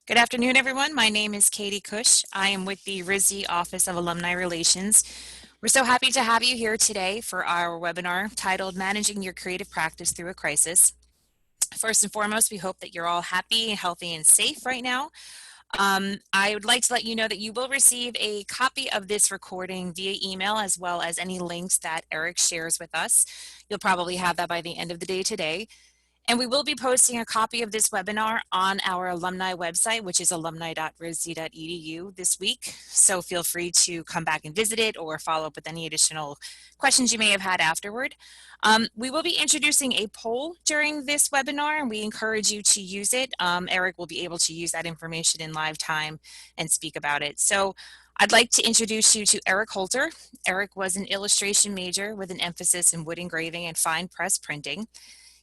Good afternoon, everyone. My name is Katie Cush. I am with the RISD Office of Alumni Relations. We're so happy to have you here today for our webinar titled Managing Your Creative Practice Through a Crisis. First and foremost, we hope that you're all happy, healthy, and safe right now. I would like to let you know that you will receive a copy of this recording via email, as well as any links that Eric shares with us. You'll probably have that by the end of the day today. And we will be posting a copy of this webinar on our alumni website, which is alumni.risd.edu this week. So feel free to come back and visit it or follow up with any additional questions you may have had afterward. We will be introducing a poll during this webinar, and we encourage you to use it. Eric will be able to use that information in live time and speak about it. So I'd like to introduce you to Eric Holter. Eric was an illustration major with an emphasis in wood engraving and fine press printing.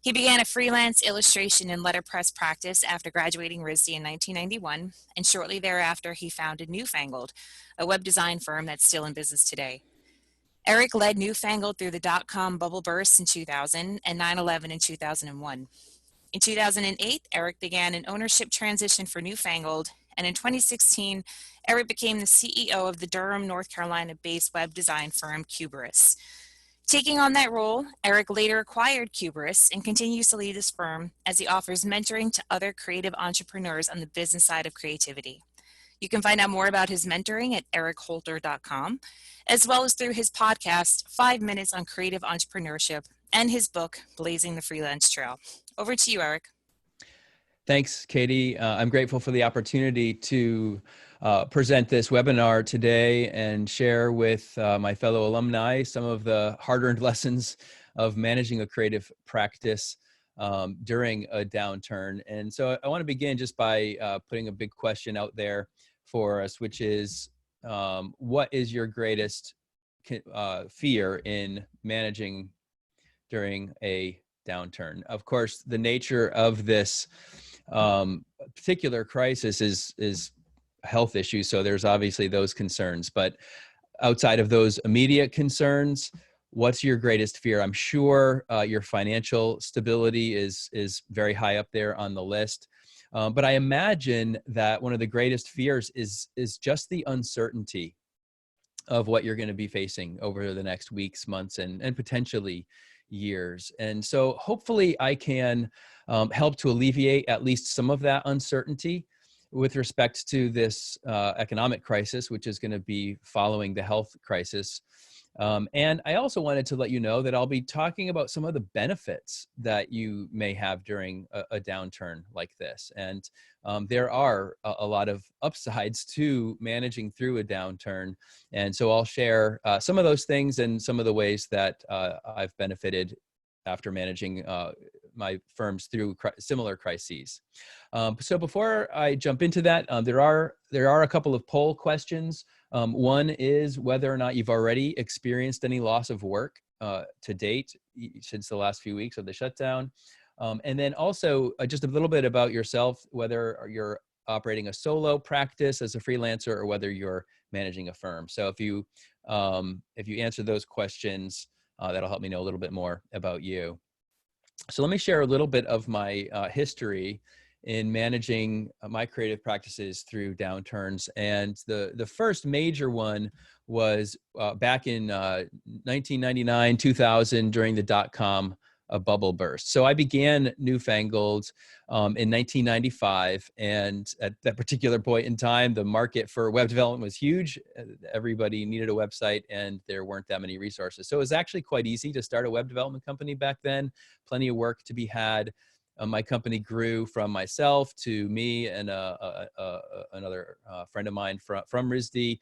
He began a freelance illustration and letterpress practice after graduating RISD in 1991, and shortly thereafter he founded Newfangled, a web design firm that's still in business today. Eric led Newfangled through the dot-com bubble burst in 2000 and 9/11 in 2001. In 2008, Eric began an ownership transition for Newfangled, and in 2016, Eric became the CEO of the Durham, North Carolina-based web design firm Cuberus. Taking on that role, Eric later acquired Cuberus and continues to lead his firm as he offers mentoring to other creative entrepreneurs on the business side of creativity. You can find out more about his mentoring at ericholter.com, as well as through his podcast, 5 Minutes on Creative Entrepreneurship, and his book, Blazing the Freelance Trail. Over to you, Eric. Thanks, Katie. I'm grateful for the opportunity to present this webinar today and share with my fellow alumni some of the hard-earned lessons of managing a creative practice during a downturn. And so I want to begin just by putting a big question out there for us, which is, what is your greatest fear in managing during a downturn? Of course, the nature of this particular crisis is a health issue, so there's obviously those concerns. But outside of those immediate concerns, what's your greatest fear? I'm sure your financial stability is very high up there on the list. But I imagine that one of the greatest fears is just the uncertainty of what you're going to be facing over the next weeks, months, and potentially years. And so hopefully I can help to alleviate at least some of that uncertainty with respect to this economic crisis, which is going to be following the health crisis. And I also wanted to let you know that I'll be talking about some of the benefits that you may have during a downturn like this. And there are a lot of upsides to managing through a downturn. And so I'll share some of those things and some of the ways that I've benefited after managing my firms through similar crises. So before I jump into that, there are a couple of poll questions. One is whether or not you've already experienced any loss of work to date since the last few weeks of the shutdown. And then also just a little bit about yourself, whether you're operating a solo practice as a freelancer or whether you're managing a firm. So if you answer those questions, that'll help me know a little bit more about you. So let me share a little bit of my history in managing my creative practices through downturns. And the first major one was back in 1999, 2000, during the dot-com bubble burst. So I began Newfangled in 1995. And at that particular point in time, the market for web development was huge. Everybody needed a website and there weren't that many resources. So it was actually quite easy to start a web development company back then. Plenty of work to be had. My company grew from myself to me and another friend of mine from RISD.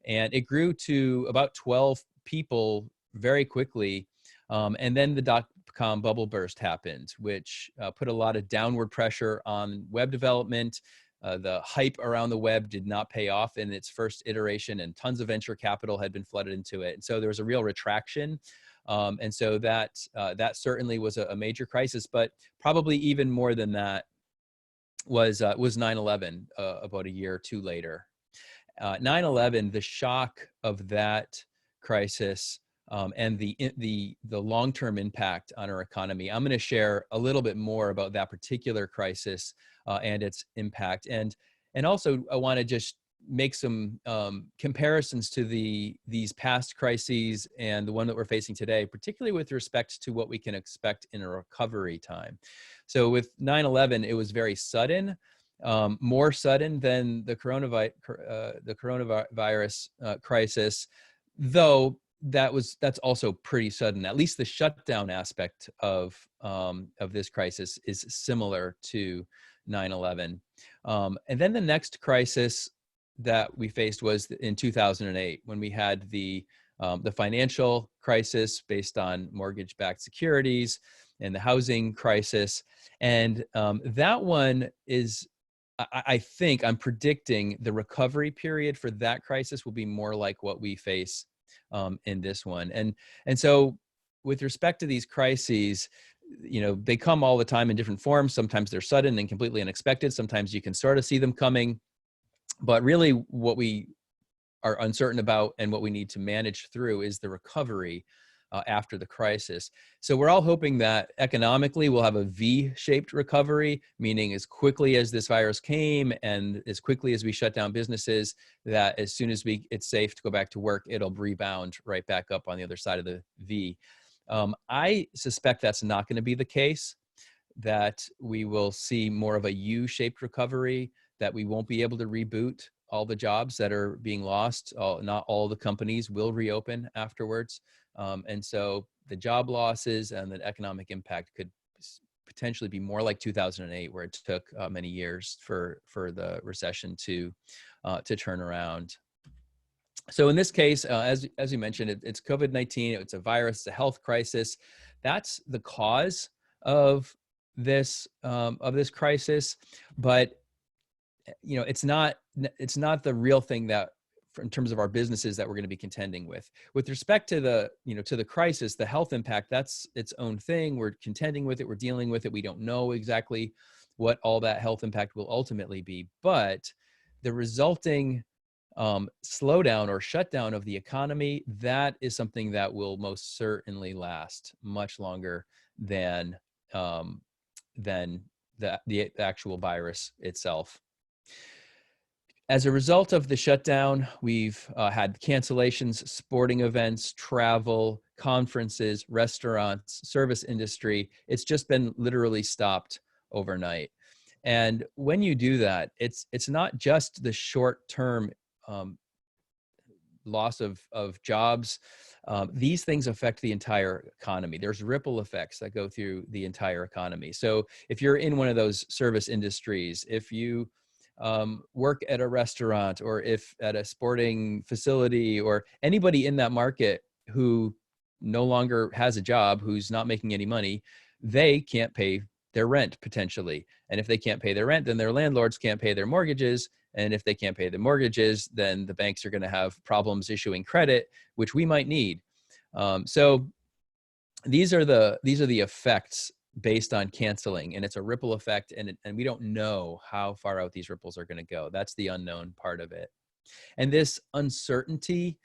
And it grew to about 12 people very quickly. And then the dot-com bubble burst happened, which put a lot of downward pressure on web development. The hype around the web did not pay off in its first iteration, and tons of venture capital had been flooded into it. And so there was a real retraction. And so that certainly was a major crisis, but probably even more than that was 9/11 about a year or two later. 9/11, the shock of that crisis and the long-term impact on our economy. I'm going to share a little bit more about that particular crisis and its impact. And And also, I want to just make some comparisons to these past crises and the one that we're facing today, particularly with respect to what we can expect in a recovery time. So with 9/11, it was very sudden, more sudden than the coronavirus crisis, though that's also pretty sudden. At least the shutdown aspect of this crisis is similar to 9/11. And then the next crisis that we faced was in 2008, when we had the financial crisis based on mortgage-backed securities and the housing crisis. And that one is, I think, I'm predicting the recovery period for that crisis will be more like what we face in this one. And so with respect to these crises, they come all the time in different forms. Sometimes they're sudden and completely unexpected. Sometimes you can sort of see them coming. But really what we are uncertain about and what we need to manage through is the recovery after the crisis. So we're all hoping that economically we'll have a V-shaped recovery, meaning as quickly as this virus came and as quickly as we shut down businesses, that as soon as it's safe to go back to work, it'll rebound right back up on the other side of the V. I suspect that's not going to be the case, that we will see more of a U-shaped recovery, that we won't be able to reboot all the jobs that are being lost. Not all the companies will reopen afterwards. And so the job losses and the economic impact could potentially be more like 2008, where it took many years for the recession to turn around. So in this case, as you mentioned, it's COVID-19. It's a virus, it's a health crisis. That's the cause of this crisis, but it's not the real thing that, in terms of our businesses, that we're going to be contending with. With respect to the crisis, the health impact, that's its own thing. We're contending with it. We're dealing with it. We don't know exactly what all that health impact will ultimately be, but the resulting slowdown or shutdown of the economy, that is something that will most certainly last much longer than the actual virus itself. As a result of the shutdown, we've had cancellations, sporting events, travel, conferences, restaurants, service industry. It's just been literally stopped overnight. And when you do that, it's not just the short-term loss of jobs. These things affect the entire economy. There's ripple effects that go through the entire economy. So if you're in one of those service industries, if you work at a restaurant, or if at a sporting facility, or anybody in that market who no longer has a job, who's not making any money, they can't pay their rent potentially. And if they can't pay their rent, then their landlords can't pay their mortgages. And if they can't pay the mortgages, then the banks are going to have problems issuing credit, which we might need. So these are the effects based on canceling, and it's a ripple effect, and we don't know how far out these ripples are going to go. That's the unknown part of it. And this uncertainty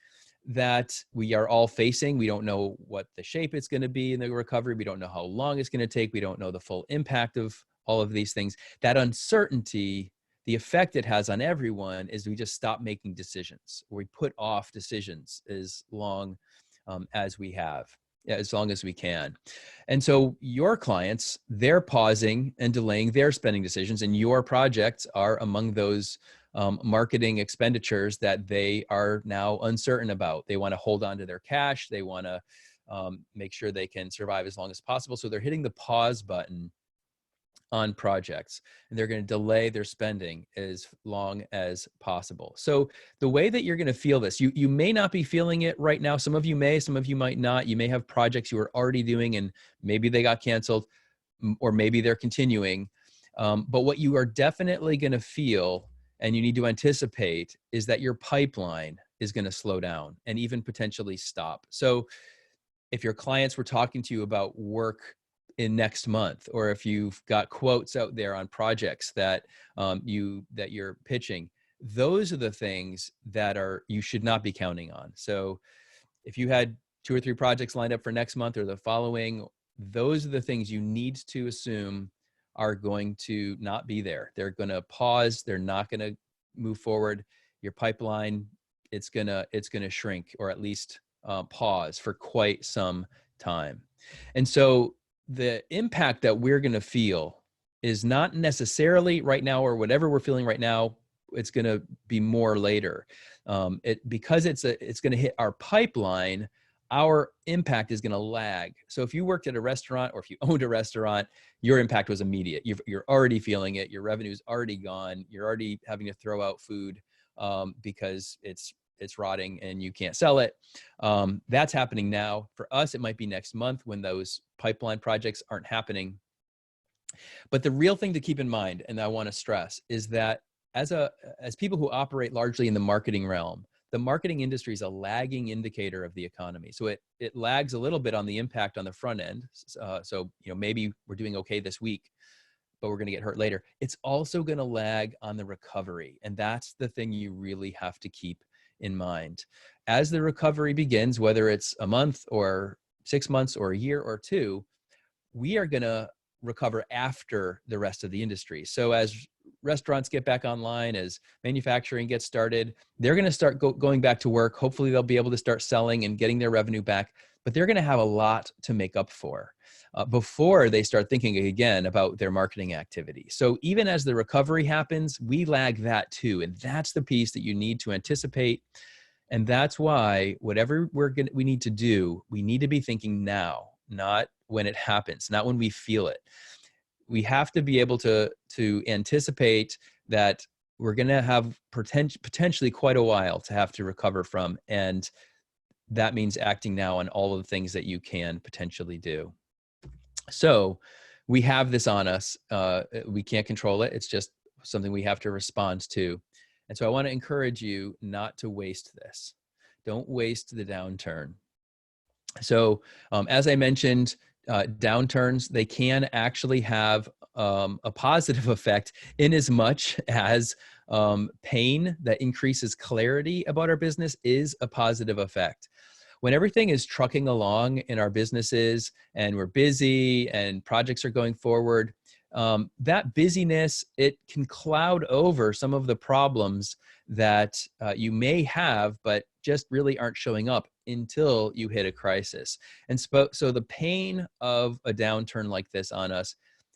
that we are all facing, we don't know what the shape it's going to be in the recovery. We don't know how long it's going to take. We don't know the full impact of all of these things. That uncertainty, the effect it has on everyone is we just stop making decisions, or we put off decisions as long as we have. As long as we can. And so your clients, they're pausing and delaying their spending decisions, and your projects are among those marketing expenditures that they are now uncertain about. They want to hold on to their cash. They want to make sure they can survive as long as possible. So they're hitting the pause button on projects, and they're going to delay their spending as long as possible. So the way that you're going to feel this, you may not be feeling it right now. Some of you may, some of you might not. You may have projects you were already doing and maybe they got canceled, or maybe they're continuing. But what you are definitely going to feel, and you need to anticipate, is that your pipeline is going to slow down and even potentially stop. So if your clients were talking to you about work in next month, or if you've got quotes out there on projects that you're pitching, those are the things that you should not be counting on. So if you had 2 or 3 projects lined up for next month or the following, those are the things you need to assume are going to not be there. They're going to pause. They're not going to move forward. Your pipeline, it's gonna shrink, or at least pause for quite some time. And so the impact that we're going to feel is not necessarily right now, or whatever we're feeling right now. It's going to be more later. Because it's going to hit our pipeline. Our impact is going to lag. So if you worked at a restaurant, or if you owned a restaurant, your impact was immediate. You're already feeling it. Your revenue's already gone. You're already having to throw out food because it's rotting and you can't sell it. That's happening now. For us, it might be next month when those pipeline projects aren't happening. But the real thing to keep in mind, and I want to stress, is that as people who operate largely in the marketing realm, the marketing industry is a lagging indicator of the economy. So it lags a little bit on the impact on the front end. So maybe we're doing okay this week, but we're going to get hurt later. It's also going to lag on the recovery. And that's the thing you really have to keep in mind. As the recovery begins, whether it's a month or 6 months or a year or two, we are going to recover after the rest of the industry. So as restaurants get back online, as manufacturing gets started, they're going to start going back to work. Hopefully they'll be able to start selling and getting their revenue back, but they're going to have a lot to make up for before they start thinking again about their marketing activity. So even as the recovery happens, we lag that too. And that's the piece that you need to anticipate. And that's why whatever we need to do, we need to be thinking now, not when it happens, not when we feel it. We have to be able to anticipate that we're going to have potentially quite a while to have to recover from. And that means acting now on all of the things that you can potentially do. So we have this on us. We can't control it. It's just something we have to respond to. And so I want to encourage you not to waste this. Don't waste the downturn. So as I mentioned, downturns, they can actually have a positive effect in as much as pain that increases clarity about our business is a positive effect. When everything is trucking along in our businesses and we're busy and projects are going forward, that busyness, it can cloud over some of the problems that you may have, but just really aren't showing up until you hit a crisis. And so the pain of a downturn like this on us,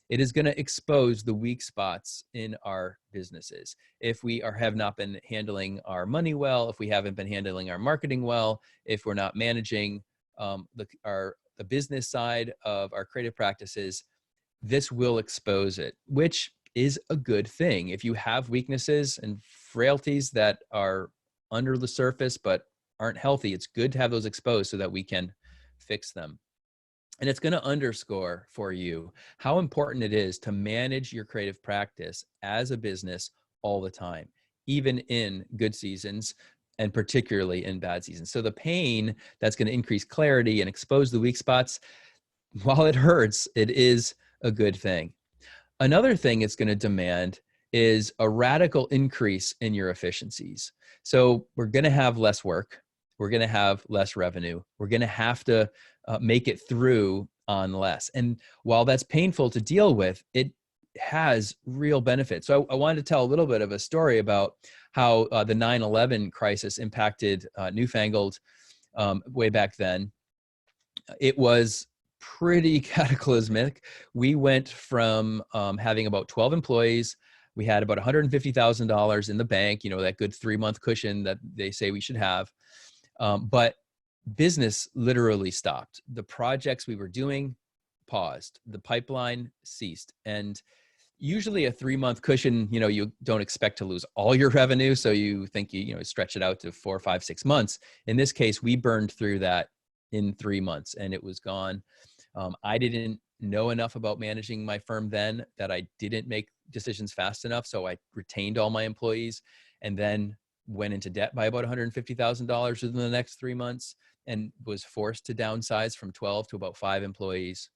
it is going to expose the weak spots in our businesses. If we have not been handling our money well, if we haven't been handling our marketing well, if we're not managing the business side of our creative practices, this will expose it, which is a good thing. If you have weaknesses and frailties that are under the surface but aren't healthy, it's good to have those exposed so that we can fix them. And it's going to underscore for you how important it is to manage your creative practice as a business all the time, even in good seasons and particularly in bad seasons. So the pain that's going to increase clarity and expose the weak spots, while it hurts, it is a good thing. Another thing it's going to demand is a radical increase in your efficiencies. So we're going to have less work. We're going to have less revenue. We're going to have to make it through on less. And while that's painful to deal with, it has real benefits. So I wanted to tell a little bit of a story about how the 9/11 crisis impacted Newfangled way back then. It was pretty cataclysmic. We went from having about 12 employees. We had about $150,000 in the bank, that good 3-month cushion that they say we should have. But business literally stopped. The projects we were doing paused. The pipeline ceased. And usually a 3-month cushion, you don't expect to lose all your revenue. So you think you stretch it out to 4, 5, 6 months. In this case, we burned through that in 3 months and it was gone. I didn't know enough about managing my firm then that I didn't make decisions fast enough. So I retained all my employees and then went into debt by about $150,000 within the next 3 months and was forced to downsize from 12 to about 5 employees.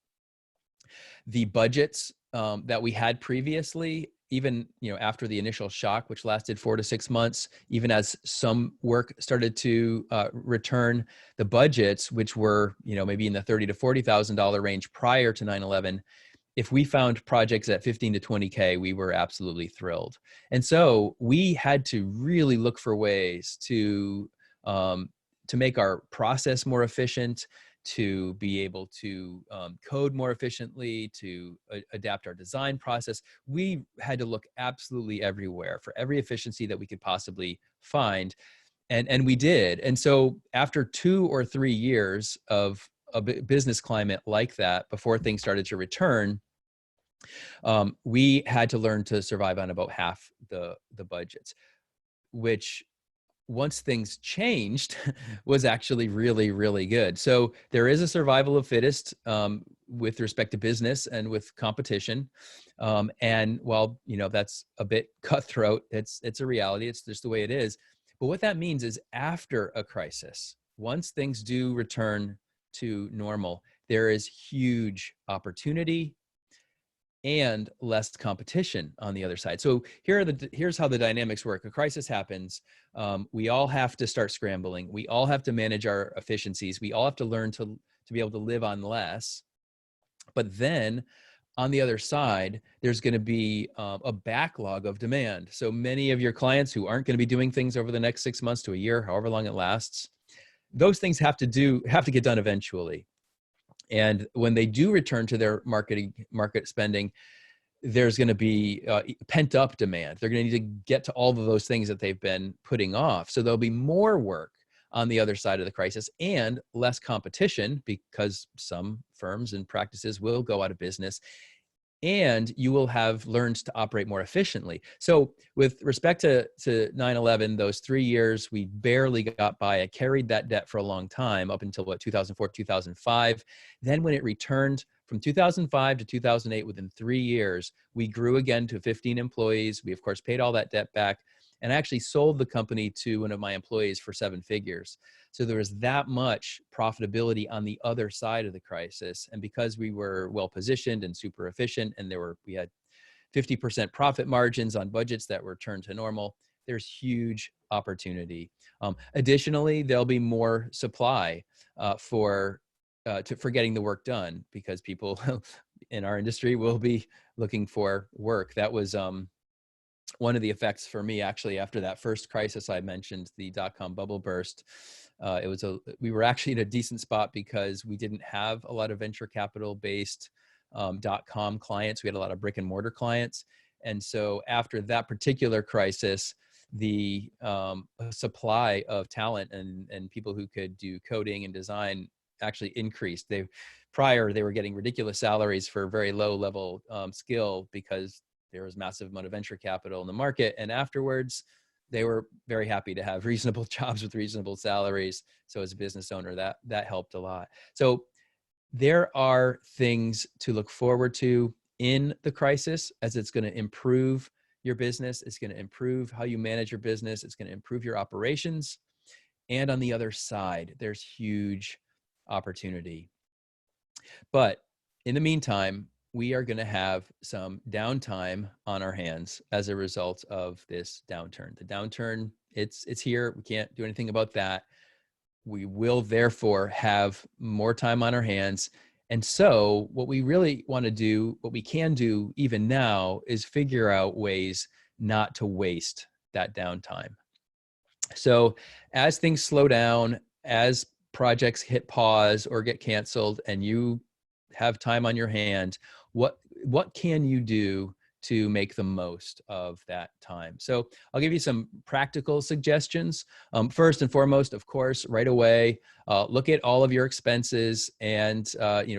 The budgets that we had previously, even after the initial shock, which lasted 4 to 6 months, even as some work started to return, the budgets, which were maybe in the $30,000 to $40,000 range prior to 9/11, if we found projects at 15 to 20K, we were absolutely thrilled. And so we had to really look for ways to make our process more efficient, to be able to code more efficiently, to adapt our design process. We had to look absolutely everywhere for every efficiency that we could possibly find. And we did. And so after 2 or 3 years of a business climate like that, before things started to return, we had to learn to survive on about half the budgets, which once things changed was actually really, really good. So there is a survival of fittest with respect to business and with competition. And while, that's a bit cutthroat, it's a reality. It's just the way it is. But what that means is after a crisis, once things do return to normal, there is huge opportunity and less competition on the other side. So here's how the dynamics work. A crisis happens. We all have to start scrambling. We all have to manage our efficiencies. We all have to learn to be able to live on less. But then on the other side, there's going to be a backlog of demand. So many of your clients who aren't going to be doing things over the next 6 months to a year, however long it lasts, those things have to get done eventually. And when they do return to their market spending, there's going to be pent up demand. They're going to need to get to all of those things that they've been putting off. So there'll be more work on the other side of the crisis and less competition, because some firms and practices will go out of business, and you will have learned to operate more efficiently. So with respect to 9/11, those 3 years, we barely got by. I carried that debt for a long time, up until 2004, 2005. Then when it returned from 2005 to 2008, within 3 years, we grew again to 15 employees. We, of course, paid all that debt back, and I actually sold the company to one of my employees for 7 figures. So there was that much profitability on the other side of the crisis. And because we were well positioned and super efficient, and we had 50% profit margins on budgets that were turned to normal, there's huge opportunity. Additionally, there'll be more supply for getting the work done, because people in our industry will be looking for work. That was one of the effects for me, actually, after that first crisis I mentioned, the dot-com bubble burst. We were actually in a decent spot because we didn't have a lot of venture capital based .com clients. We had a lot of brick and mortar clients. And so after that particular crisis, the supply of talent and people who could do coding and design actually increased. They were getting ridiculous salaries for very low level skill, because there was massive amount of venture capital in the market. And afterwards, they were very happy to have reasonable jobs with reasonable salaries. So as a business owner, that helped a lot. So there are things to look forward to in the crisis, as it's going to improve your business. It's going to improve how you manage your business. It's going to improve your operations. And on the other side, there's huge opportunity. But in the meantime, we are going to have some downtime on our hands as a result of this downturn. The downturn, it's here. We can't do anything about that. We will therefore have more time on our hands. And so what we really want to do, what we can do even now, is figure out ways not to waste that downtime. So as things slow down, as projects hit pause or get canceled, and you have time on your hand, what can you do to make the most of that time? So I'll give you some practical suggestions. First and foremost, of course, right away, look at all of your expenses and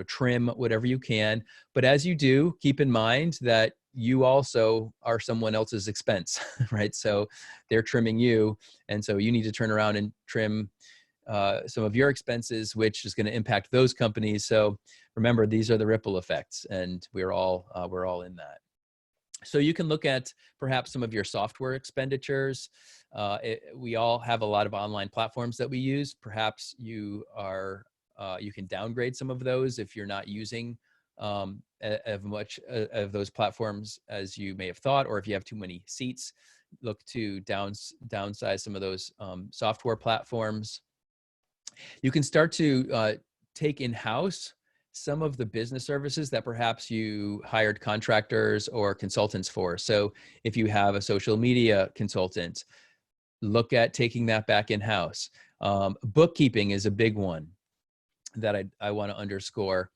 trim whatever you can. But as you do, keep in mind that you also are someone else's expense, right? So they're trimming you, and so you need to turn around and trim some of your expenses, which is going to impact those companies. So remember, these are the ripple effects, and we're all in that. So you can look at perhaps some of your software expenditures. We all have a lot of online platforms that we use. Perhaps you can downgrade some of those if you're not using as much of those platforms as you may have thought, or if you have too many seats, look to downsize some of those software platforms. You can start to take in-house some of the business services that perhaps you hired contractors or consultants for. So if you have a social media consultant, look at taking that back in-house. Bookkeeping is a big one that I want to underscore.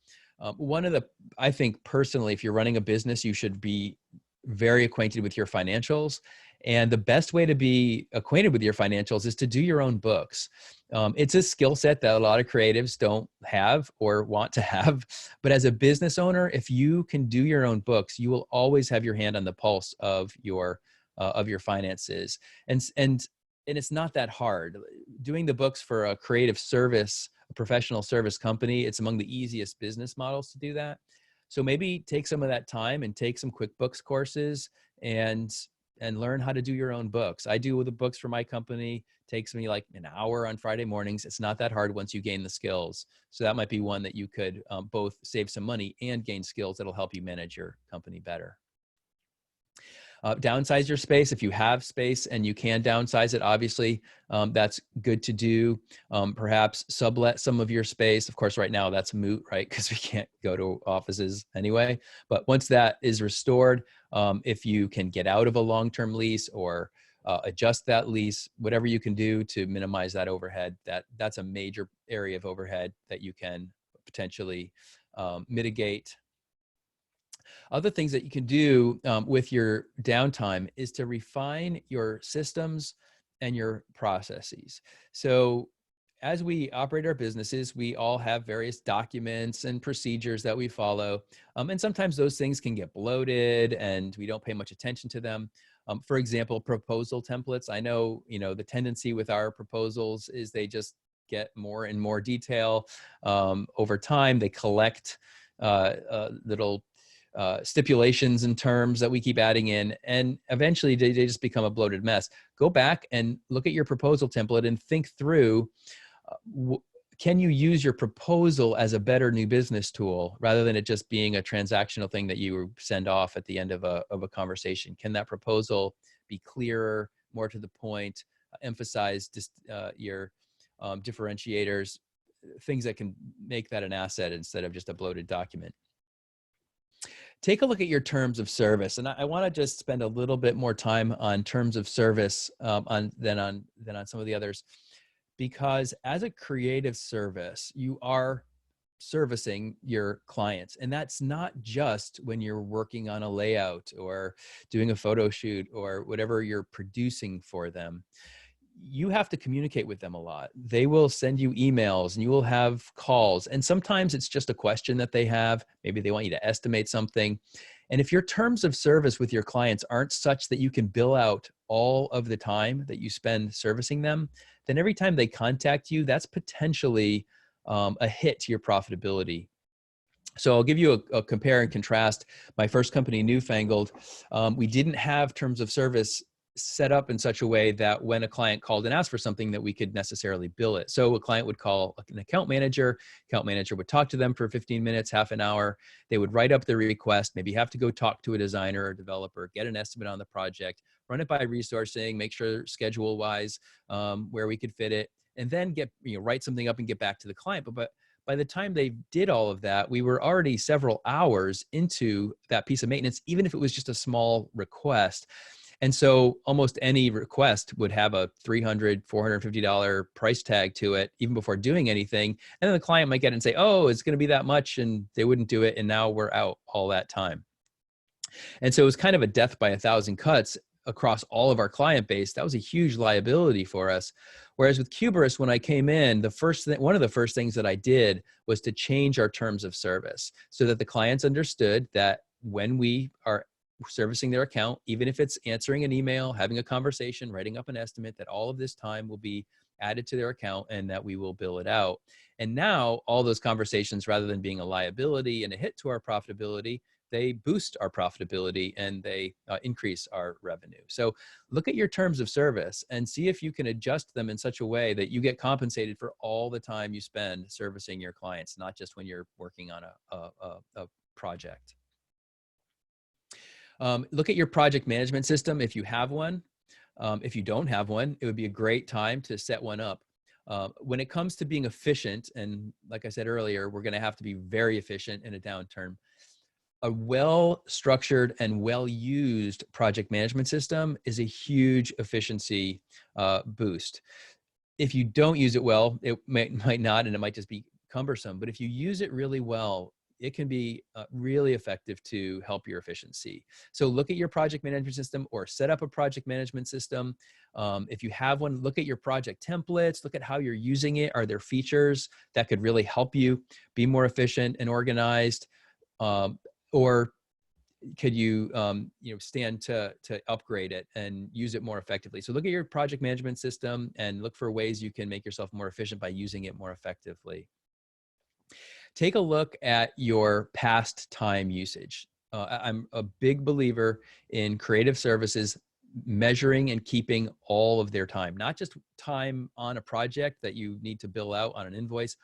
One of the, I think personally, if you're running a business, you should be very acquainted with your financials. And the best way to be acquainted with your financials is to do your own books. It's a skill set that a lot of creatives don't have or want to have. But as a business owner, if you can do your own books, you will always have your hand on the pulse of your finances. And it's not that hard. Doing the books for a creative service, a professional service company, it's among the easiest business models to do that. So maybe take some of that time and take some QuickBooks courses and learn how to do your own books. I do the books for my company. Takes me like an hour on Friday mornings. It's not that hard once you gain the skills. So that might be one that you could both save some money and gain skills that'll help you manage your company better. Downsize your space. If you have space and you can downsize it, obviously, that's good to do. Perhaps sublet some of your space. Of course, right now that's moot, right? Because we can't go to offices anyway. But once that is restored, if you can get out of a long-term lease or adjust that lease, whatever you can do to minimize that overhead, that's a major area of overhead that you can potentially mitigate. Other things that you can do with your downtime is to refine your systems and your processes. So as we operate our businesses, we all have various documents and procedures that we follow. And sometimes those things can get bloated and we don't pay much attention to them. For example, proposal templates. I know, the tendency with our proposals is they just get more and more detail over time. They collect little stipulations and terms that we keep adding in, and eventually they just become a bloated mess. Go back and look at your proposal template and think through, can you use your proposal as a better new business tool rather than it just being a transactional thing that you send off at the end of a conversation? Can that proposal be clearer, more to the point, emphasize your differentiators, things that can make that an asset instead of just a bloated document? Take a look at your terms of service. And I want to just spend a little bit more time on terms of service than on some of the others, because as a creative service, you are servicing your clients. And that's not just when you're working on a layout or doing a photo shoot or whatever you're producing for them. You have to communicate with them a lot. They will send you emails and you will have calls. And sometimes it's just a question that they have. Maybe they want you to estimate something. And if your terms of service with your clients aren't such that you can bill out all of the time that you spend servicing them, then every time they contact you, that's potentially a hit to your profitability. So I'll give you a compare and contrast. My first company, Newfangled, we didn't have terms of service set up in such a way that when a client called and asked for something that we could necessarily bill it. So a client would call an account manager would talk to them for 15 minutes, half an hour. They would write up the request, maybe have to go talk to a designer or developer, get an estimate on the project, run it by resourcing, make sure schedule wise where we could fit it, and then write something up and get back to the client. But by the time they did all of that, we were already several hours into that piece of maintenance, even if it was just a small request. And so almost any request would have a $300, $450 price tag to it, even before doing anything. And then the client might get it and say, oh, it's going to be that much. And they wouldn't do it. And now we're out all that time. And so it was kind of a death by 1,000 cuts across all of our client base. That was a huge liability for us. Whereas with Cuberus, when I came in, one of the first things that I did was to change our terms of service so that the clients understood that when we are servicing their account, even if it's answering an email, having a conversation, writing up an estimate, that all of this time will be added to their account and that we will bill it out. And now all those conversations, rather than being a liability and a hit to our profitability, they boost our profitability and they increase our revenue. So look at your terms of service and see if you can adjust them in such a way that you get compensated for all the time you spend servicing your clients, not just when you're working on a project. Look at your project management system if you have one. If you don't have one, it would be a great time to set one up. When it comes to being efficient, and like I said earlier, we're going to have to be very efficient in a downturn. A well-structured and well-used project management system is a huge efficiency boost. If you don't use it well, it might not, and it might just be cumbersome. But if you use it really well, it can be really effective to help your efficiency. So look at your project management system or set up a project management system. If you have one, look at your project templates, look at how you're using it. Are there features that could really help you be more efficient and organized? Or could you, stand to upgrade it and use it more effectively? So look at your project management system and look for ways you can make yourself more efficient by using it more effectively. Take a look at your past time usage. I'm a big believer in creative services measuring and keeping all of their time, not just time on a project that you need to bill out on an invoice,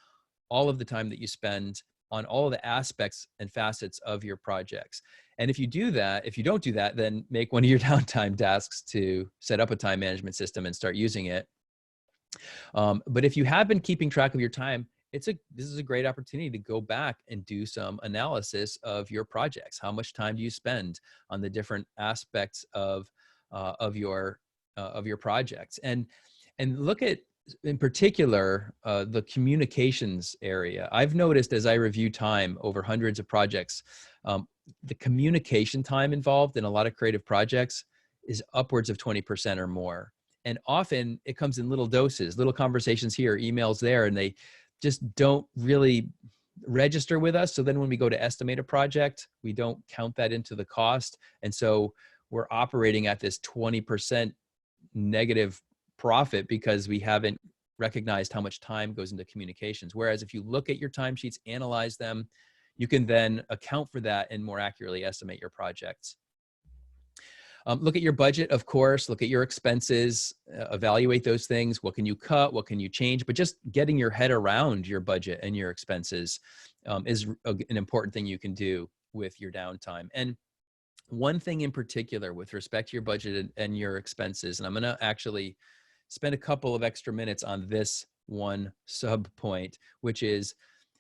all of the time that you spend on all of the aspects and facets of your projects. And if you do that, if you don't do that, then make one of your downtime tasks to set up a time management system and start using it. But if you have been keeping track of your time, this is a great opportunity to go back and do some analysis of your projects. How much time do you spend on the different aspects of your projects, and look at, in particular, the communications area. I've noticed as I review time over hundreds of projects, the communication time involved in a lot of creative projects is upwards of 20% or more. And often it comes in little doses, little conversations here, emails there, and they just don't really register with us. So then when we go to estimate a project, we don't count that into the cost. And so we're operating at this 20% negative profit because we haven't recognized how much time goes into communications. Whereas if you look at your timesheets, analyze them, you can then account for that and more accurately estimate your projects. Look at your budget, of course, look at your expenses, evaluate those things. What can you cut? What can you change? But just getting your head around your budget and your expenses is an important thing you can do with your downtime. And one thing in particular with respect to your budget and your expenses, and I'm going to actually spend a couple of extra minutes on this one sub point, which is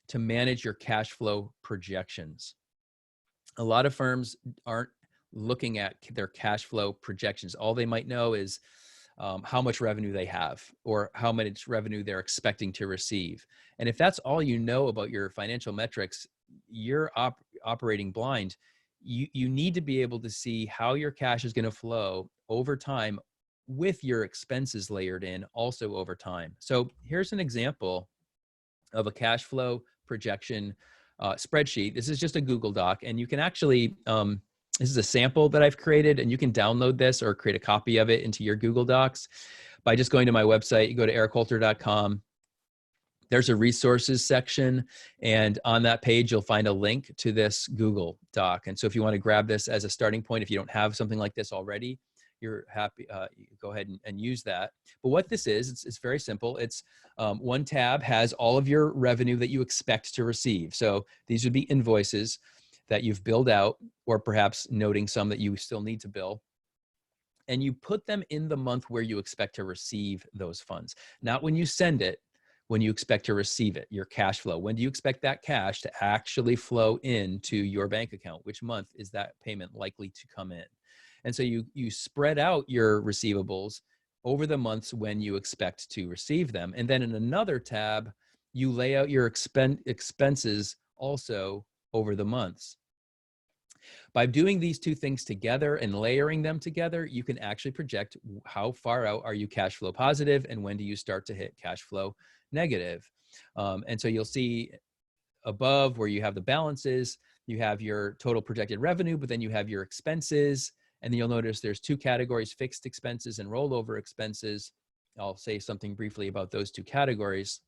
to manage your cash flow projections. A lot of firms aren't looking at their cash flow projections. All they might know is how much revenue they have or how much revenue they're expecting to receive. And if that's all you know about your financial metrics, you're operating blind. You need to be able to see how your cash is going to flow over time with your expenses layered in also over time. So here's an example of a cash flow projection spreadsheet. This is just a Google Doc, and you can actually, this is a sample that I've created, and you can download this or create a copy of it into your Google Docs by just going to my website. You go to ericholter.com. There's a resources section, and on that page, you'll find a link to this Google Doc. And so if you want to grab this as a starting point, if you don't have something like this already, you're happy, you go ahead and use that. But what this is, it's very simple. It's one tab has all of your revenue that you expect to receive. So these would be invoices that you've billed out, or perhaps noting some that you still need to bill. And you put them in the month where you expect to receive those funds. Not when you send it, when you expect to receive it, your cash flow. When do you expect that cash to actually flow into your bank account? Which month is that payment likely to come in? And so you spread out your receivables over the months when you expect to receive them. And then in another tab, you lay out your expenses also over the months. By doing these two things together and layering them together, you can actually project how far out are you cash flow positive and when do you start to hit cash flow negative. And so you'll see above where you have the balances, you have your total projected revenue, but then you have your expenses. And then you'll notice there's two categories, fixed expenses and rollover expenses. I'll say something briefly about those two categories.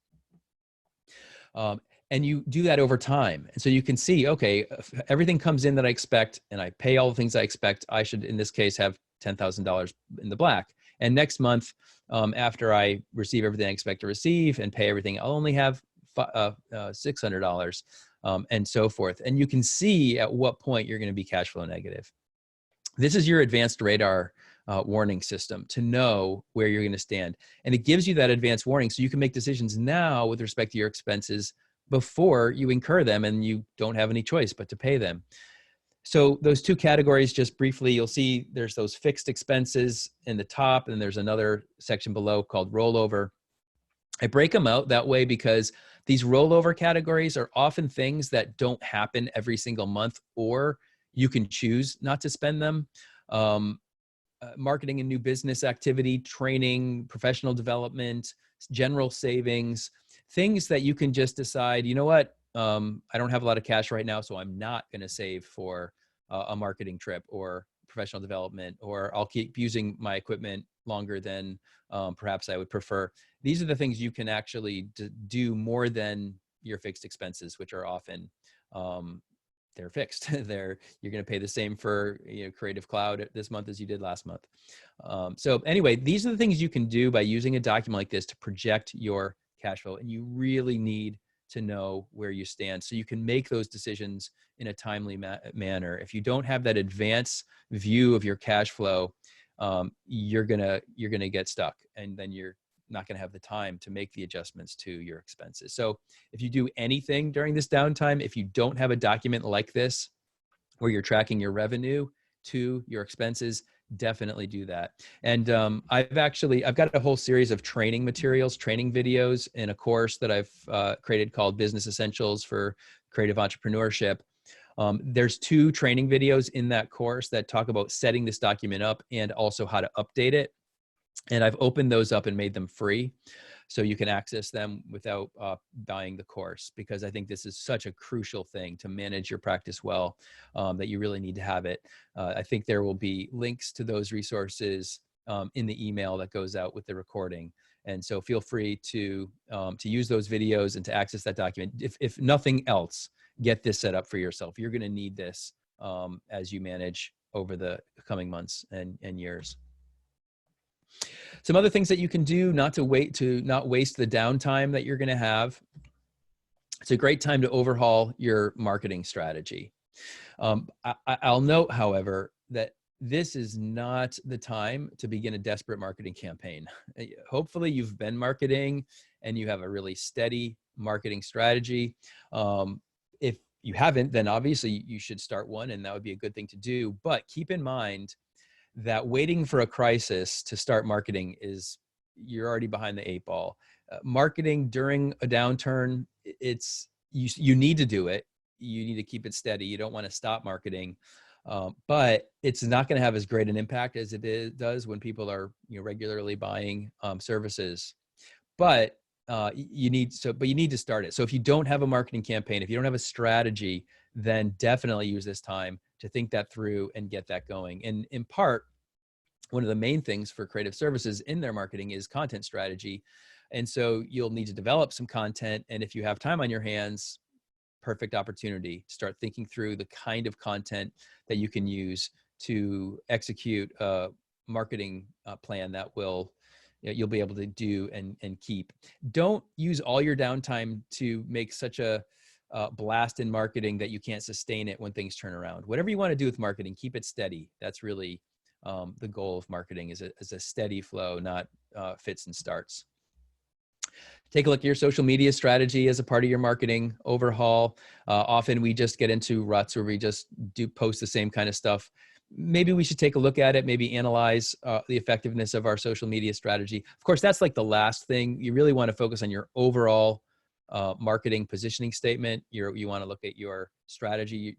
And you do that over time. And so you can see, okay, if everything comes in that I expect and I pay all the things I expect, I should, in this case, have $10,000 in the black. And next month, after I receive everything I expect to receive and pay everything, I'll only have $600 and so forth. And you can see at what point you're going to be cash flow negative. This is your advanced radar warning system to know where you're going to stand. And it gives you that advance warning so you can make decisions now with respect to your expenses before you incur them and you don't have any choice but to pay them. So those two categories, just briefly, you'll see there's those fixed expenses in the top, and there's another section below called rollover. I break them out that way because these rollover categories are often things that don't happen every single month, or you can choose not to spend them. Marketing and new business activity, training, professional development, general savings, things that you can just decide, you know what, I don't have a lot of cash right now, so I'm not going to save for a marketing trip or professional development, or I'll keep using my equipment longer than perhaps I would prefer. These are the things you can actually do more than your fixed expenses, which are often they're fixed. You're going to pay the same for Creative Cloud this month as you did last month. So anyway, these are the things you can do by using a document like this to project your cash flow, and you really need to know where you stand so you can make those decisions in a timely manner. If you don't have that advance view of your cash flow, you're gonna get stuck, and then you're not going to have the time to make the adjustments to your expenses. So if you do anything during this downtime, if you don't have a document like this where you're tracking your revenue to your expenses, definitely do that. And I've got a whole series of training materials, training videos in a course that I've created called Business Essentials for Creative Entrepreneurship. There's 2 training videos in that course that talk about setting this document up and also how to update it. And I've opened those up and made them free so you can access them without buying the course, because I think this is such a crucial thing to manage your practice well, that you really need to have it. I think there will be links to those resources in the email that goes out with the recording. And so feel free to use those videos and to access that document. If nothing else, get this set up for yourself. You're going to need this as you manage over the coming months and years. Some other things that you can do not waste the downtime that you're going to have. It's a great time to overhaul your marketing strategy. I'll note, however, that this is not the time to begin a desperate marketing campaign. Hopefully you've been marketing and you have a really steady marketing strategy. If you haven't, then obviously you should start one, and that would be a good thing to do. But keep in mind that waiting for a crisis to start marketing you're already behind the 8 ball. Marketing during a downturn, you need to do it. You need to keep it steady. You don't want to stop marketing, but it's not going to have as great an impact as does when people are regularly buying services. But you need to start it. So if you don't have a marketing campaign, if you don't have a strategy, then definitely use this time to think that through and get that going. And in part, one of the main things for creative services in their marketing is content strategy. And so you'll need to develop some content. And if you have time on your hands, perfect opportunity to start thinking through the kind of content that you can use to execute a marketing plan that you'll be able to do and keep. Don't use all your downtime to make such a blast in marketing that you can't sustain it when things turn around. Whatever you want to do with marketing, keep it steady. That's really the goal of marketing, is a steady flow, not fits and starts. Take a look at your social media strategy as a part of your marketing overhaul. Often we just get into ruts where we just post the same kind of stuff. Maybe we should take a look at it, maybe analyze the effectiveness of our social media strategy. Of course, that's like the last thing. You really want to focus on your overall marketing positioning statement. You want to look at your strategy,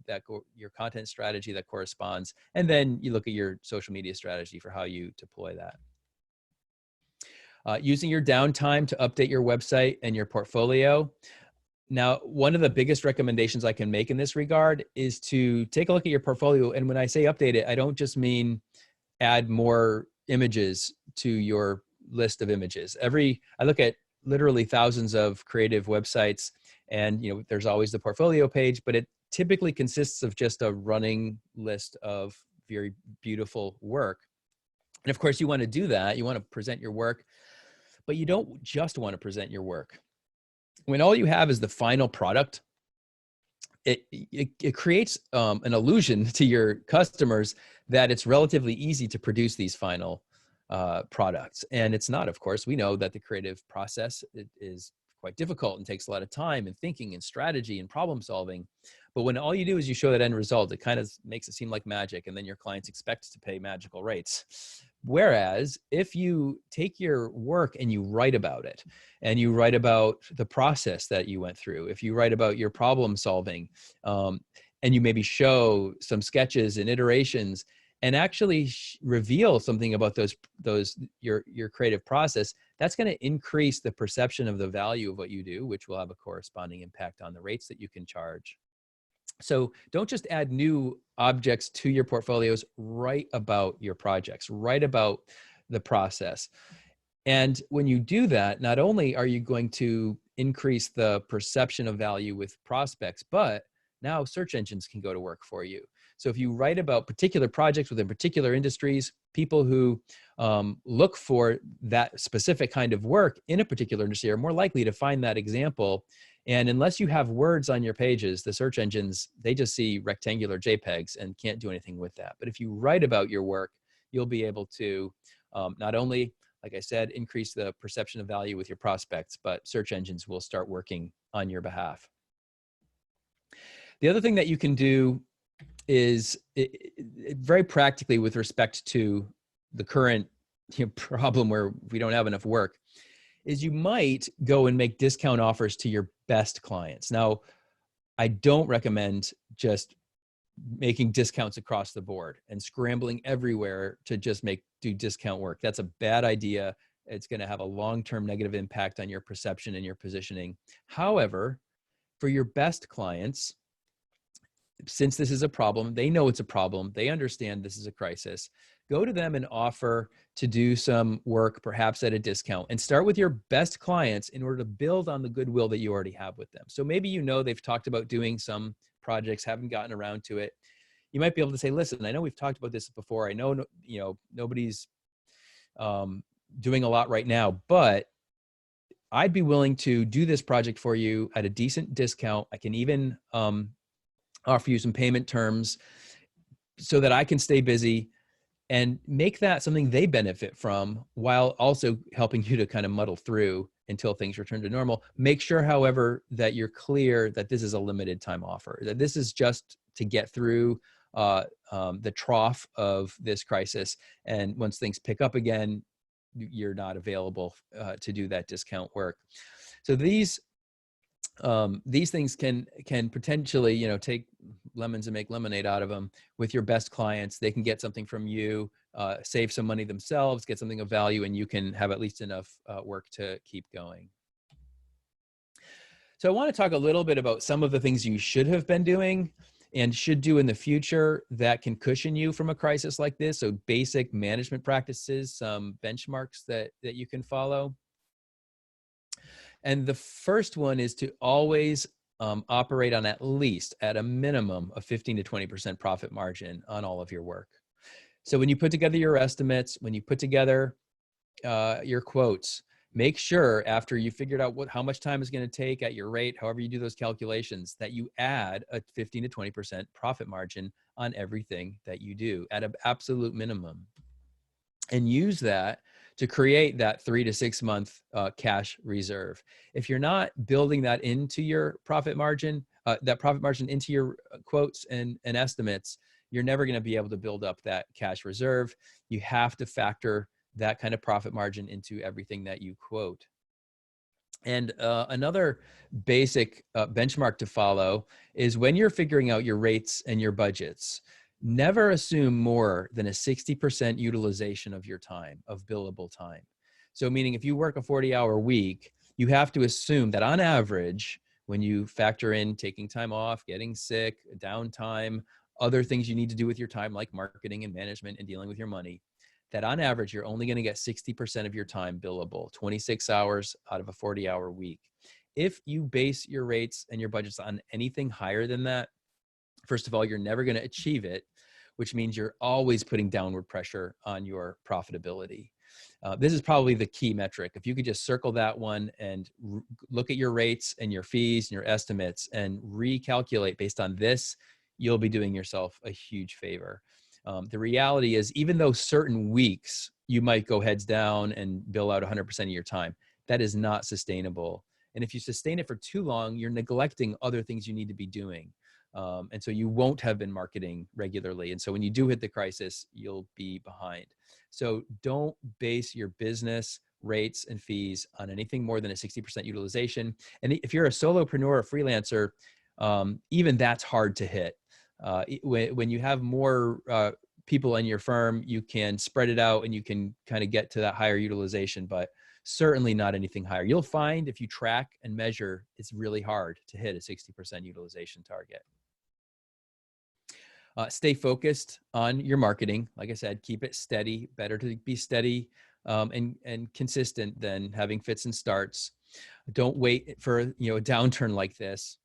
your content strategy that corresponds, and then you look at your social media strategy for how you deploy that. Using your downtime to update your website and your portfolio. Now, one of the biggest recommendations I can make in this regard is to take a look at your portfolio. And when I say update it, I don't just mean add more images to your list of images. I look at literally thousands of creative websites, and there's always the portfolio page, but it typically consists of just a running list of very beautiful work. And of course, you want to do that. You want to present your work, but you don't just want to present your work. When all you have is the final product, it creates an illusion to your customers that it's relatively easy to produce these final products. And it's not, of course. We know that the creative process is quite difficult and takes a lot of time and thinking and strategy and problem solving. But when all you do is you show that end result, it kind of makes it seem like magic, and then your clients expect to pay magical rates. Whereas if you take your work and you write about it, and you write about the process that you went through, if you write about your problem solving, and you maybe show some sketches and iterations, and actually reveal something about your creative process, that's going to increase the perception of the value of what you do, which will have a corresponding impact on the rates that you can charge. So don't just add new objects to your portfolios, write about your projects, write about the process. And when you do that, not only are you going to increase the perception of value with prospects, but now search engines can go to work for you. So if you write about particular projects within particular industries, people who look for that specific kind of work in a particular industry are more likely to find that example. And unless you have words on your pages, the search engines, they just see rectangular JPEGs and can't do anything with that. But if you write about your work, you'll be able to not only, like I said, increase the perception of value with your prospects, but search engines will start working on your behalf. The other thing that you can do is very practically with respect to the current problem where we don't have enough work, is you might go and make discount offers to your best clients. Now, I don't recommend just making discounts across the board and scrambling everywhere to just do discount work. That's a bad idea. It's going to have a long-term negative impact on your perception and your positioning. However, for your best clients, since this is a problem, they know it's a problem, they understand this is a crisis, go to them and offer to do some work, perhaps at a discount, and start with your best clients in order to build on the goodwill that you already have with them. So maybe they've talked about doing some projects, haven't gotten around to it. You might be able to say, listen, I know we've talked about this before. I know, nobody's doing a lot right now, but I'd be willing to do this project for you at a decent discount. I can even offer you some payment terms so that I can stay busy, and make that something they benefit from while also helping you to kind of muddle through until things return to normal. Make sure, however, that you're clear that this is a limited time offer, that this is just to get through the trough of this crisis. And once things pick up again, you're not available to do that discount work. So these things can potentially, take lemons and make lemonade out of them with your best clients. They can get something from you, save some money themselves, get something of value, and you can have at least enough work to keep going. So I want to talk a little bit about some of the things you should have been doing and should do in the future that can cushion you from a crisis like this. So basic management practices, some benchmarks that you can follow. And the first one is to always operate on at a minimum of 15 to 20% profit margin on all of your work. So when you put together your estimates, when you put together your quotes, make sure after you figured out how much time is going to take at your rate, however you do those calculations, that you add a 15 to 20% profit margin on everything that you do at an absolute minimum. And use that to create that 3 to 6 month cash reserve. If you're not building that into your profit margin, into your quotes and estimates, you're never going to be able to build up that cash reserve. You have to factor that kind of profit margin into everything that you quote. And another basic benchmark to follow is when you're figuring out your rates and your budgets, never assume more than a 60% utilization of your time, of billable time. So meaning if you work a 40-hour week, you have to assume that on average, when you factor in taking time off, getting sick, downtime, other things you need to do with your time like marketing and management and dealing with your money, that on average, you're only going to get 60% of your time billable, 26 hours out of a 40-hour week. If you base your rates and your budgets on anything higher than that, first of all, you're never going to achieve it, which means you're always putting downward pressure on your profitability. This is probably the key metric. If you could just circle that one and look at your rates and your fees and your estimates and recalculate based on this, you'll be doing yourself a huge favor. The reality is, even though certain weeks you might go heads down and bill out 100% of your time, that is not sustainable. And if you sustain it for too long, you're neglecting other things you need to be doing. And so you won't have been marketing regularly. And so when you do hit the crisis, you'll be behind. So don't base your business rates and fees on anything more than a 60% utilization. And if you're a solopreneur or freelancer, even that's hard to hit. When you have more people in your firm, you can spread it out and you can kind of get to that higher utilization, but certainly not anything higher. You'll find if you track and measure, it's really hard to hit a 60% utilization target. Stay focused on your marketing. Like I said, keep it steady. Better to be steady and consistent than having fits and starts. Don't wait for a downturn like this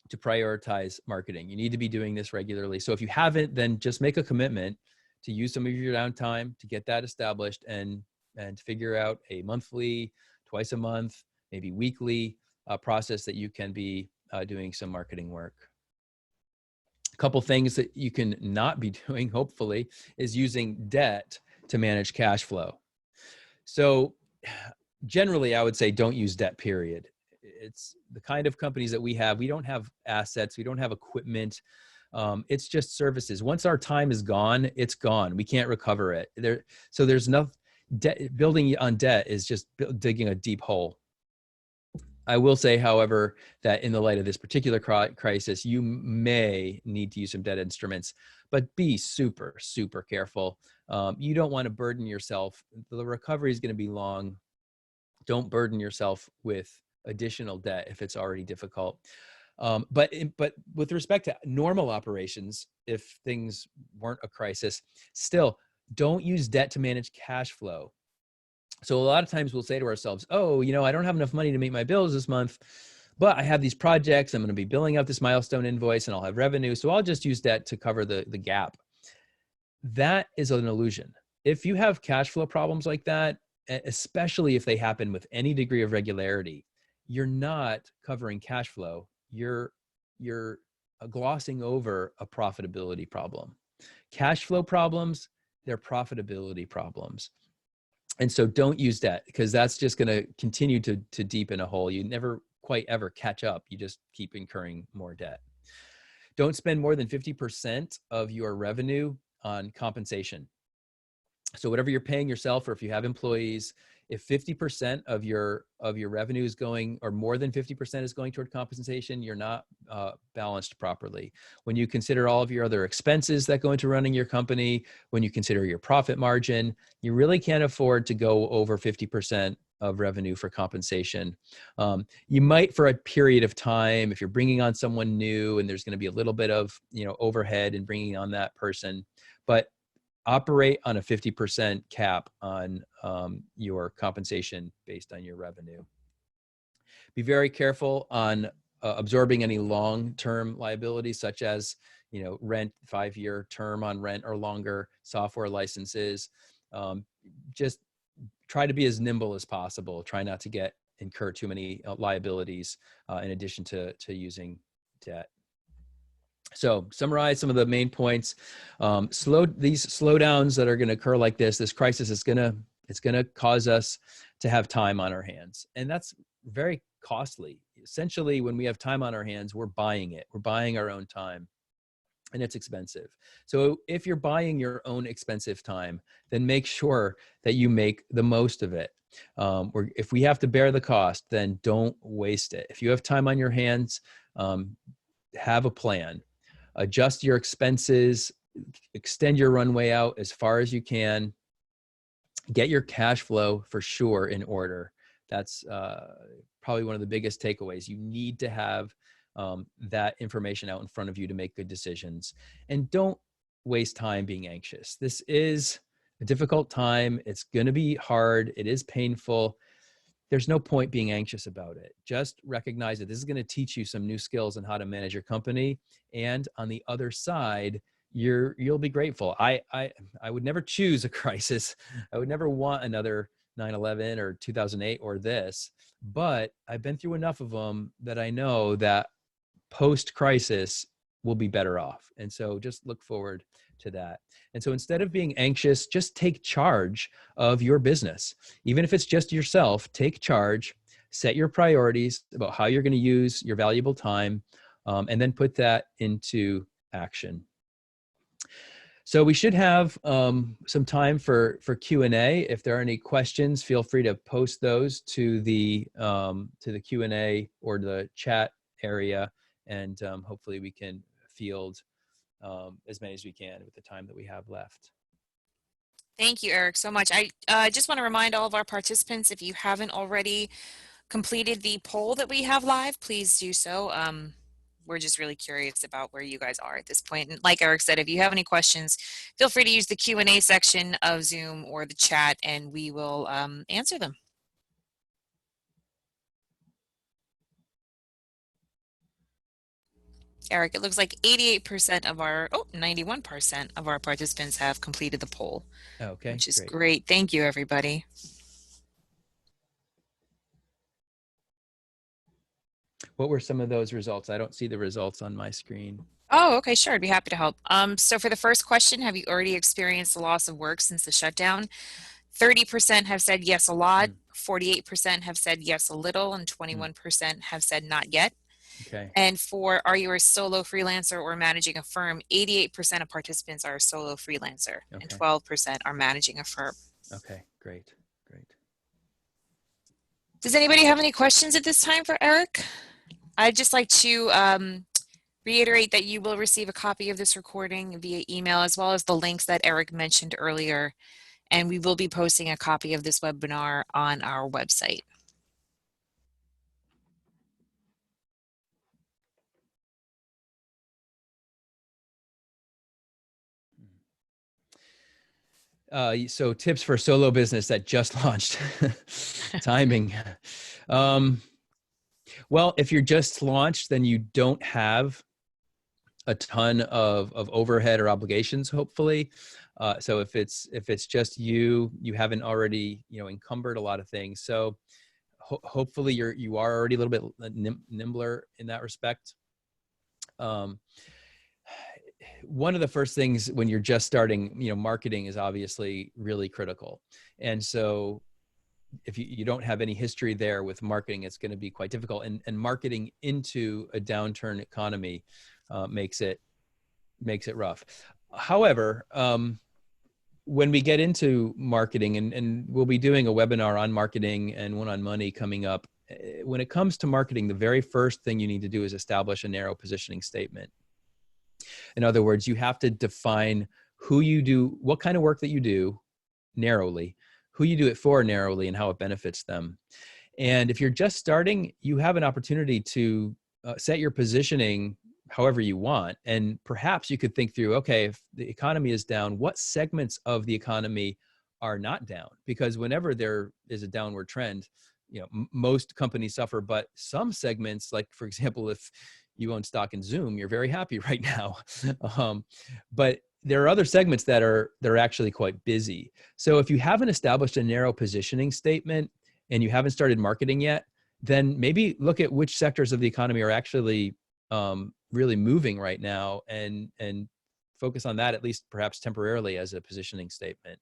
to prioritize marketing. You need to be doing this regularly. So if you haven't, then just make a commitment to use some of your downtime to get that established and figure out a monthly, twice a month, maybe weekly process that you can be doing some marketing work. A couple things that you can not be doing, hopefully, is using debt to manage cash flow. So generally, I would say don't use debt, period. It's the kind of companies that we have. We don't have assets. We don't have equipment. It's just services. Once our time is gone, it's gone. We can't recover it. So there's no debt. Building on debt is just digging a deep hole. I will say, however, that in the light of this particular crisis, you may need to use some debt instruments, but be super, super careful. You don't want to burden yourself. The recovery is going to be long. Don't burden yourself with additional debt if it's already difficult. But with respect to normal operations, if things weren't a crisis, still don't use debt to manage cash flow. So a lot of times we'll say to ourselves, oh, I don't have enough money to meet my bills this month, but I have these projects. I'm going to be billing out this milestone invoice and I'll have revenue. So I'll just use debt to cover the gap. That is an illusion. If you have cash flow problems like that, especially if they happen with any degree of regularity, you're not covering cash flow. You're glossing over a profitability problem. Cash flow problems, they're profitability problems. And so don't use debt, because that's just going to continue to deepen a hole. You never quite ever catch up. You just keep incurring more debt. Don't spend more than 50% of your revenue on compensation. So whatever you're paying yourself, or if you have employees, if 50% of your revenue is going, or more than 50% is going toward compensation, you're not balanced properly. When you consider all of your other expenses that go into running your company, when you consider your profit margin, you really can't afford to go over 50% of revenue for compensation. You might, for a period of time, if you're bringing on someone new and there's going to be a little bit of overhead in bringing on that person, but operate on a 50% cap on your compensation based on your revenue. Be very careful on absorbing any long-term liabilities, such as rent, 5-year term on rent or longer, software licenses. Just try to be as nimble as possible. Try not to incur too many liabilities in addition to using debt. So summarize some of the main points. These slowdowns that are going to occur like this crisis is it's going to cause us to have time on our hands. And that's very costly. Essentially, when we have time on our hands, we're buying it. We're buying our own time, and it's expensive. So if you're buying your own expensive time, then make sure that you make the most of it. If we have to bear the cost, then don't waste it. If you have time on your hands, have a plan. Adjust your expenses, extend your runway out as far as you can. Get your cash flow for sure in order. That's probably one of the biggest takeaways. You need to have that information out in front of you to make good decisions. And don't waste time being anxious. This is a difficult time. It's going to be hard. It is painful. There's no point being anxious about it. Just recognize that this is going to teach you some new skills on how to manage your company. And on the other side, you'll be grateful. I would never choose a crisis. I would never want another 9/11 or 2008 or this, but I've been through enough of them that I know that post-crisis, will be better off. And so just look forward to that. And so instead of being anxious, just take charge of your business. Even if it's just yourself, take charge, set your priorities about how you're going to use your valuable time, and then put that into action. So we should have some time for Q&A. If there are any questions, feel free to post those to the Q&A or the chat area, and hopefully we can field as many as we can with the time that we have left. Thank you, Eric, so much. I just want to remind all of our participants, if you haven't already completed the poll that we have live, please do so. We're just really curious about where you guys are at this point. And like Eric said, if you have any questions, feel free to use the Q&A section of Zoom or the chat, and we will answer them. Eric, it looks like 88% of our, 91% of our participants have completed the poll. Okay, which is great. Great. Thank you, everybody. What were some of those results? I don't see the results on my screen. Oh, okay, sure. I'd be happy to help. So for the first question, have you already experienced the loss of work since the shutdown? 30% have said yes a lot, 48% have said yes a little, and 21% have said not yet. Okay. And for are you a solo freelancer or managing a firm, 88% of participants are a solo freelancer, and 12% are managing a firm. Okay, great, great. Does anybody have any questions at this time for Eric? I'd just like to reiterate that you will receive a copy of this recording via email, as well as the links that Eric mentioned earlier, and we will be posting a copy of this webinar on our website. So tips for solo business that just launched. Timing. Well, if you're just launched, then you don't have a ton of overhead or obligations, hopefully. So if it's just you haven't already, encumbered a lot of things. So hopefully you are already a little bit nimbler in that respect. One of the first things when you're just starting, marketing is obviously really critical. And so if you don't have any history there with marketing, it's going to be quite difficult. And marketing into a downturn economy makes it rough. However, when we get into marketing, and we'll be doing a webinar on marketing and one on money coming up, when it comes to marketing, the very first thing you need to do is establish a narrow positioning statement. In other words, you have to define who you do, what kind of work that you do narrowly, who you do it for narrowly, and how it benefits them. And if you're just starting, you have an opportunity to set your positioning however you want. And perhaps you could think through, okay, if the economy is down, what segments of the economy are not down? Because whenever there is a downward trend, most companies suffer, but some segments, like for example, if you own stock in Zoom, you're very happy right now. But there are other segments that are actually quite busy. So if you haven't established a narrow positioning statement and you haven't started marketing yet, then maybe look at which sectors of the economy are actually really moving right now, and focus on that, at least perhaps temporarily, as a positioning statement.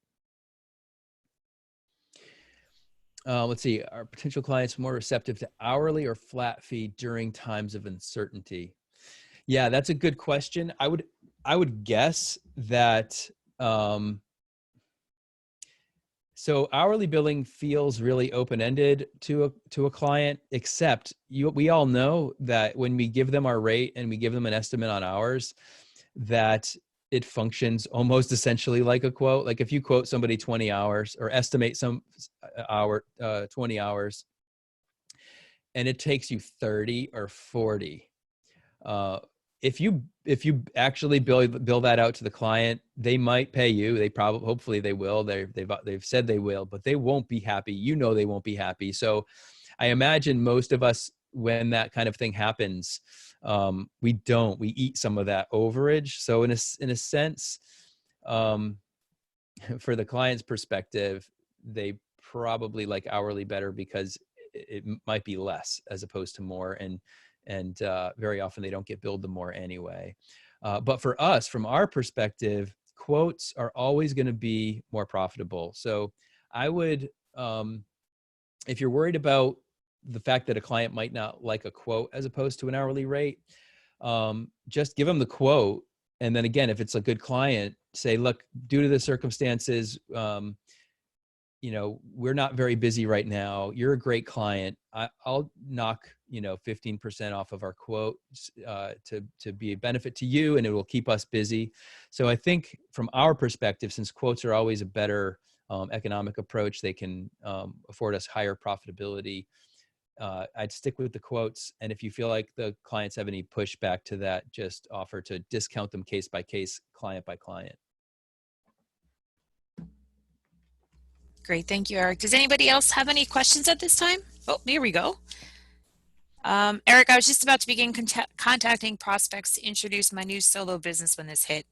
Let's see, are potential clients more receptive to hourly or flat fee during times of uncertainty? Yeah, that's a good question. I would guess that, so hourly billing feels really open-ended to a client, except we all know that when we give them our rate and we give them an estimate on hours, that it functions almost essentially like a quote. Like if you quote somebody 20 hours or estimate some 20 hours, and it takes you 30 or 40, if you actually bill that out to the client, they might pay you. Hopefully they will. They've said they will, but they won't be happy. They won't be happy. So I imagine most of us, when that kind of thing happens, we eat some of that overage. So in a sense, for the client's perspective, they probably like hourly better because it might be less as opposed to more. And and very often they don't get billed the more anyway. But for us, from our perspective, quotes are always going to be more profitable. So I would, if you're worried about the fact that a client might not like a quote as opposed to an hourly rate, just give them the quote. And then again, if it's a good client, say, look, due to the circumstances, we're not very busy right now. You're a great client. I'll knock, 15% off of our quote to be a benefit to you, and it will keep us busy. So I think from our perspective, since quotes are always a better economic approach, they can afford us higher profitability. I'd stick with the quotes. And if you feel like the clients have any pushback to that, just offer to discount them case by case, client by client. Great. Thank you, Eric. Does anybody else have any questions at this time? Oh, here we go. Eric, I was just about to begin contacting prospects to introduce my new solo business when this hit.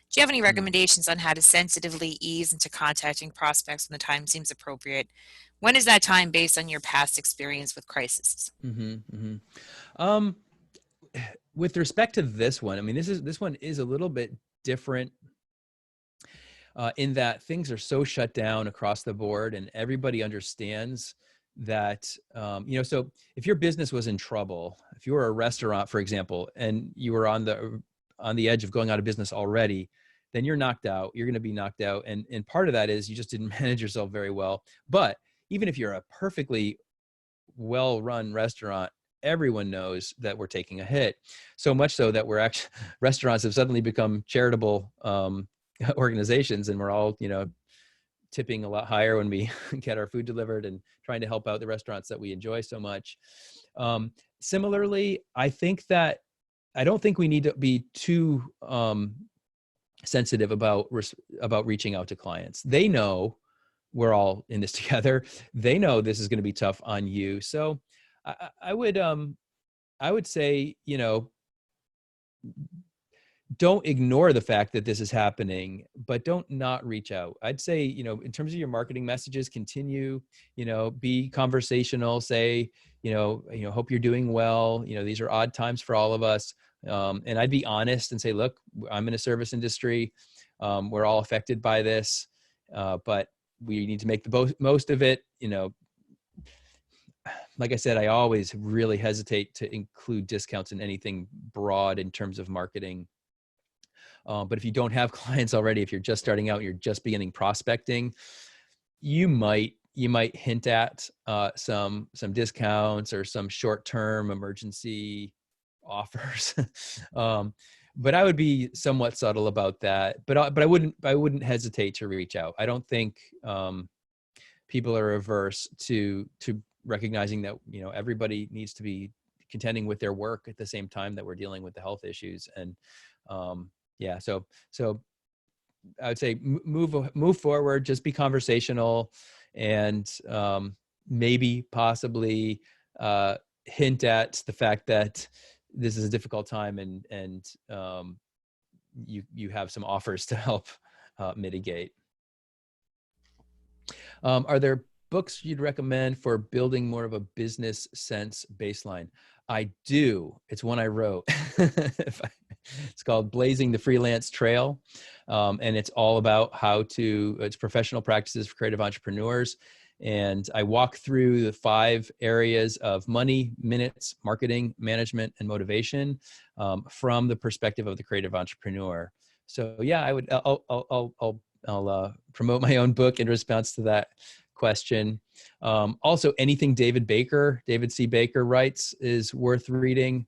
Do you have any recommendations on how to sensitively ease into contacting prospects when the time seems appropriate? When is that time based on your past experience with crises? With respect to this one, I mean, this one is a little bit different in that things are so shut down across the board, and everybody understands that, so if your business was in trouble, if you were a restaurant, for example, and you were on the edge of going out of business already, then you're knocked out. You're going to be knocked out. And part of that is you just didn't manage yourself very well. But even if you're a perfectly well-run restaurant, everyone knows that we're taking a hit. So much so that we're actually, restaurants have suddenly become charitable organizations, and we're all, tipping a lot higher when we get our food delivered and trying to help out the restaurants that we enjoy so much. Similarly, I don't think we need to be too sensitive about reaching out to clients. They know we're all in this together. They know this is going to be tough on you. So I would say, don't ignore the fact that this is happening, but don't not reach out. I'd say, in terms of your marketing messages, continue, be conversational, say, hope you're doing well. These are odd times for all of us. And I'd be honest and say, look, I'm in a service industry. We're all affected by this, but we need to make the most of it. Like I said, I always really hesitate to include discounts in anything broad in terms of marketing. But if you don't have clients already, if you're just starting out, you're just beginning prospecting, you might hint at some discounts or some short-term emergency offers. But I would be somewhat subtle about that. But I wouldn't hesitate to reach out. I don't think people are averse to recognizing that everybody needs to be contending with their work at the same time that we're dealing with the health issues. And yeah, so I would say move forward, just be conversational, and maybe possibly hint at the fact that this is a difficult time, and you have some offers to help mitigate. Are there books you'd recommend for building more of a business sense baseline? I do. It's one I wrote. It's called Blazing the Freelance Trail. And it's all about it's professional practices for creative entrepreneurs. And I walk through the 5 areas of money, minutes, marketing, management, and motivation from the perspective of the creative entrepreneur. So yeah, I'll promote my own book in response to that question. Also, anything David C. Baker writes is worth reading.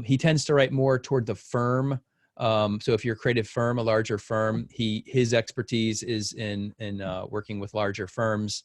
He tends to write more toward the firm. So if you're a creative firm, a larger firm, his expertise is in working with larger firms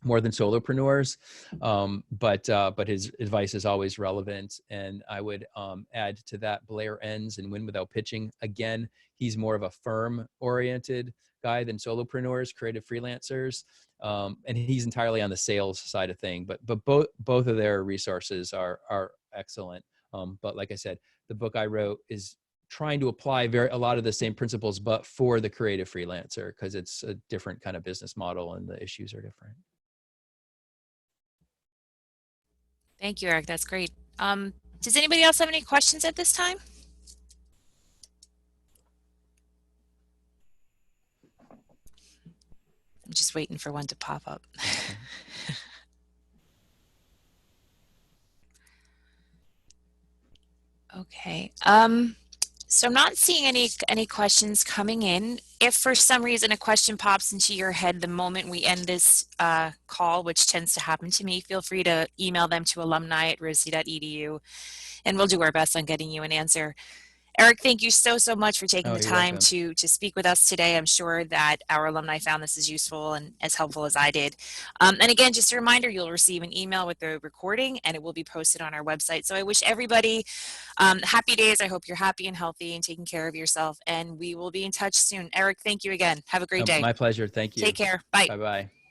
more than solopreneurs. But his advice is always relevant. And I would add to that Blair Enns and Win Without Pitching. Again, he's more of a firm oriented guy than solopreneurs, creative freelancers. And he's entirely on the sales side of thing, but both of their resources are excellent. But like I said, the book I wrote is trying to apply a lot of the same principles, but for the creative freelancer, because it's a different kind of business model and the issues are different. Thank you, Eric. That's great. Does anybody else have any questions at this time? I'm just waiting for one to pop up. Okay. Okay. So I'm not seeing any questions coming in. If for some reason a question pops into your head the moment we end this call, which tends to happen to me, feel free to email them to alumni@risd.edu, and we'll do our best on getting you an answer. Eric, thank you so much for taking Oh, the you're time welcome. to speak with us today. I'm sure that our alumni found this as useful and as helpful as I did. And again, just a reminder, you'll receive an email with the recording and it will be posted on our website. So I wish everybody happy days. I hope you're happy and healthy and taking care of yourself. And we will be in touch soon. Eric, thank you again. Have a great day. My pleasure. Thank Take you. care. Bye. Bye-bye.